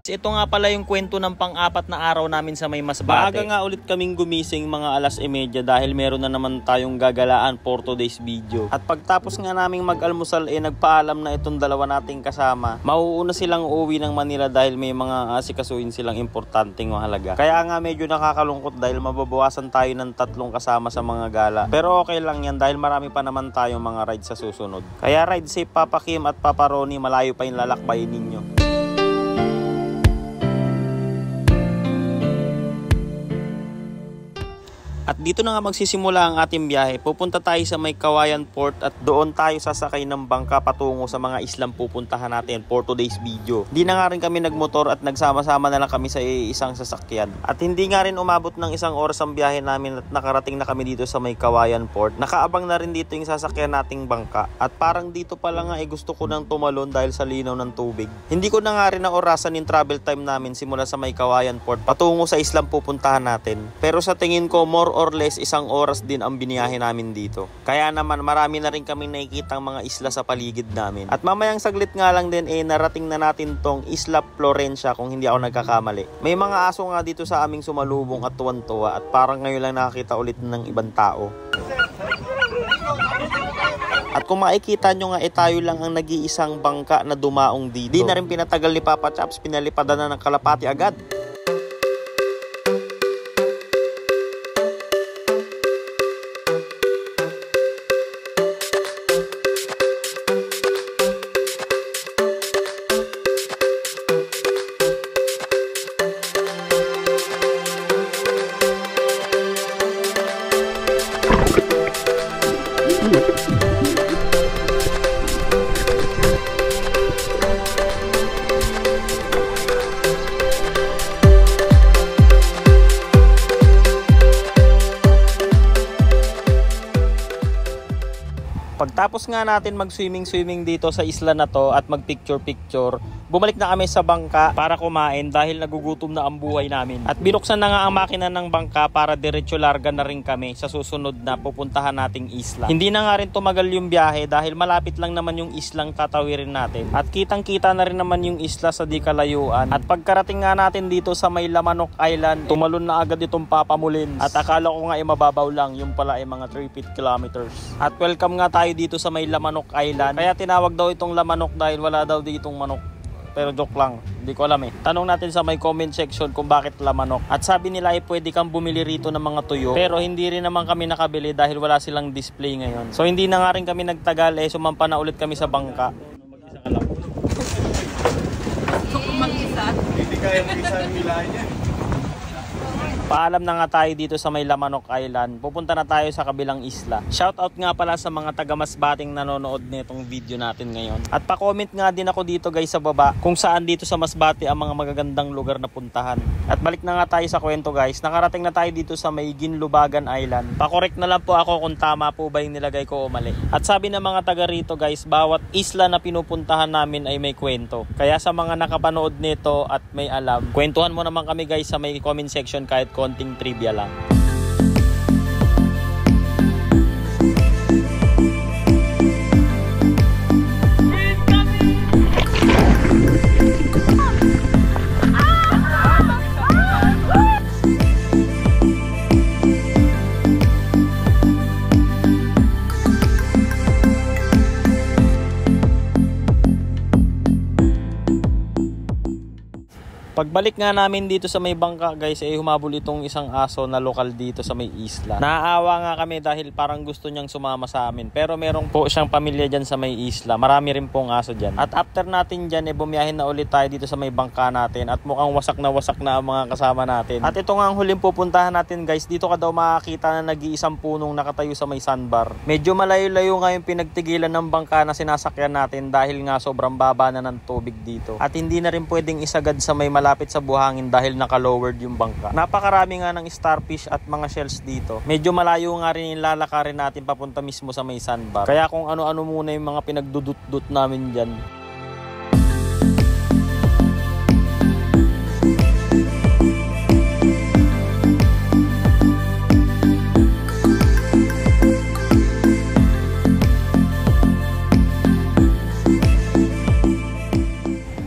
Ito nga pala yung kwento ng pang-apat na araw namin sa may Masbate. Maaga nga ulit kaming gumising mga 1:30 dahil meron na naman tayong gagalaan for today's video. At pagtapos nga naming mag-almusal nagpaalam na itong dalawa nating kasama. Mauuna silang uuwi ng Manila dahil may mga asikasuhin silang importanteng mahalaga. Kaya nga medyo nakakalungkot dahil mababawasan tayo ng 3 kasama sa mga gala. Pero okay lang yan dahil marami pa naman tayong mga rides sa susunod. Kaya ride safe Papa Kim at Papa Ronnie, malayo pa yung lalakbayin ninyo. At dito na nga magsisimula ang ating biyahe. Pupunta tayo sa may Kawayan Port at doon tayo sasakay ng bangka patungo sa mga islang pupuntahan natin for today's video. Di na nga rin kami nagmotor at nagsama-sama na lang kami sa isang sasakyan. At hindi nga rin umabot ng 1 oras ang biyahe namin at nakarating na kami dito sa may Kawayan Port. Nakaabang na rin dito yung sasakyan nating bangka. At parang dito pa lang nga gusto ko nang tumalon dahil sa linaw ng tubig. Hindi ko na nga rin naorasan yung travel time namin simula sa may Kawayan Port patungo sa islang pupuntahan natin. Pero sa tingin ko more or less 1 oras din ang biniyahe namin dito. Kaya naman marami na rin kaming nakikitang mga isla sa paligid namin. At mamayang saglit nga lang din narating na natin tong Isla Florencia kung hindi ako nagkakamali. May mga aso nga dito sa aming sumalubong at tuwan-tuwa at parang ngayon lang nakakita ulit ng ibang tao. At kung makikita nyo nga tayo lang ang nag-iisang bangka na dumaong dito. Di na rin pinatagal ni Papa Chaps, pinalipadan na ng kalapati agad. Pagtapos nga natin mag-swimming dito sa isla na to at mag-picture, bumalik na kami sa bangka para kumain dahil nagugutom na ang buhay namin. At binuksan na nga ang makina ng bangka para diretso larga na rin kami sa susunod na pupuntahan nating isla. Hindi na nga rin tumagal yung biyahe dahil malapit lang naman yung islang tatawirin natin. At kitang-kita na rin naman yung isla sa di kalayuan. At pagkarating nga natin dito sa may Lamanok Island, tumalon na agad itong Papa Mulins. At akala ko nga mababaw lang, yung pala mga 3 kilometers. At welcome nga tayo dito sa may Lamanok Island. Kaya tinawag daw itong Lamanok dahil wala daw ditong manok. Pero joke lang, hindi ko alam Tanong natin sa may comment section kung bakit Lamanok. At sabi nila pwede kang bumili rito ng mga tuyo. Pero hindi rin naman kami nakabili dahil wala silang display ngayon. So hindi na nga rin kami nagtagal sumampa na ulit kami sa bangka. Mag-isa ka lang. Mag-isa? Hindi kaya mag-isa ang milahan niya. Paalam na nga tayo dito sa may Lamanok Island. Pupunta na tayo sa kabilang isla. Shoutout nga pala sa mga taga Masbating nanonood nitong video natin ngayon. At pa-comment nga din ako dito guys sa baba kung saan dito sa Masbate ang mga magagandang lugar na puntahan. At balik na nga tayo sa kwento guys. Nakarating na tayo dito sa may Ginlubagan Island. Pa-correct na lang po ako kung tama po ba yung nilagay ko o mali. At sabi ng mga taga rito guys, bawat isla na pinupuntahan namin ay may kwento. Kaya sa mga nakapanood nito at may alam, kwentuhan mo naman kami guys sa may comment section kahit konting trivia lang. Pagbalik nga namin dito sa may bangka guys humabol itong isang aso na lokal dito sa may isla. Naaawa nga kami dahil parang gusto niyang sumama sa amin. Pero merong po siyang pamilya dyan sa may isla. Marami rin pong aso dyan. At after natin dyan bumiyahin na ulit tayo dito sa may bangka natin. At mukhang wasak na ang mga kasama natin. At ito nga ang huling pupuntahan natin guys. Dito ka daw makakita na nag-iisang punong nakatayo sa may sandbar. Medyo malayo-layo nga yung pinagtigilan ng bangka na sinasakyan natin dahil nga sobrang baba na ng tubig dito. At hindi na rin pwedeng isagad sa may malapit sa buhangin dahil naka-lowered yung bangka. Napakarami nga ng starfish at mga shells dito. Medyo malayo nga rin yung lalakarin natin papunta mismo sa may sandbar. Kaya kung ano-ano muna yung mga pinagdudut-dut namin dyan.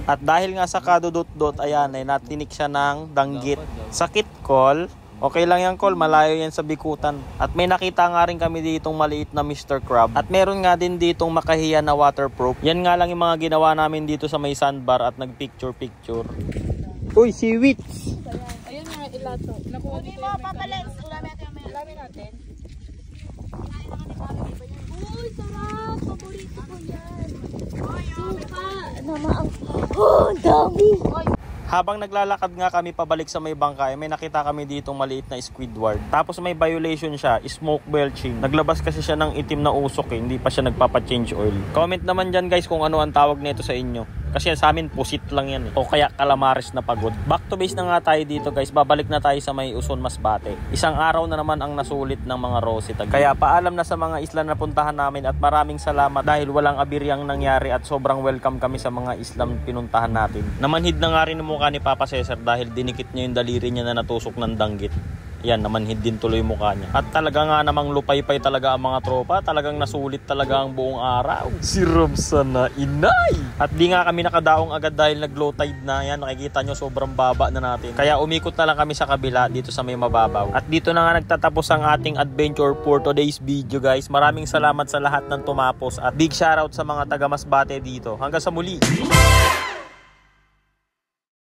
At dahil nga sa kadudot-dot, ayan, ay natinik siya ng danggit. Sakit, Col. Okay lang yan, Col. Malayo yan sa bikutan. At may nakita nga rin kami ditong maliit na Mr. Crab. At meron nga din ditong makahiya na waterproof. Yan nga lang yung mga ginawa namin dito sa may sandbar at nagpicture-picture. Uy, si Wits! Ayun nga, ilato. Nakuha dito yung papalens. Ulamin natin. Uy, sarap! Paborito ko yan. Suka! Namaang... Oh, dami! Habang naglalakad nga kami pabalik sa may bangka, may nakita kami ditong maliit na Squidward. Tapos may violation siya, smoke belching. Naglabas kasi siya ng itim na usok hindi pa siya nagpapa-change oil. Comment naman dyan guys kung ano ang tawag nito sa inyo. Kasi sa amin pusit lang yan O kaya calamares na pagod. Back to base na nga tayo dito guys. Babalik na tayo sa may Uson Masbate. Isang araw na naman ang nasulit ng mga Rosita. Kaya paalam na sa mga isla na puntahan namin at maraming salamat dahil walang abiryang nangyari at sobrang welcome kami sa mga islang pinuntahan natin. Namanhid na nga rin ang mukha ni Papa Cesar dahil dinikit niya yung daliri niya na natusok ng danggit. Yan, namanhid din tuloy yung mukha niya. At talaga nga namang lupay-pay talaga ang mga tropa. Talagang nasulit talaga ang buong araw. Si Ramsa na inay! At di nga kami nakadaong agad dahil nag-low tide na. Yan, nakikita nyo sobrang baba na natin. Kaya umikot na lang kami sa kabila dito sa may mababaw. At dito na nga nagtatapos ang ating adventure for today's video guys. Maraming salamat sa lahat ng tumapos. At big shoutout sa mga taga Masbate dito. Hanggang sa muli!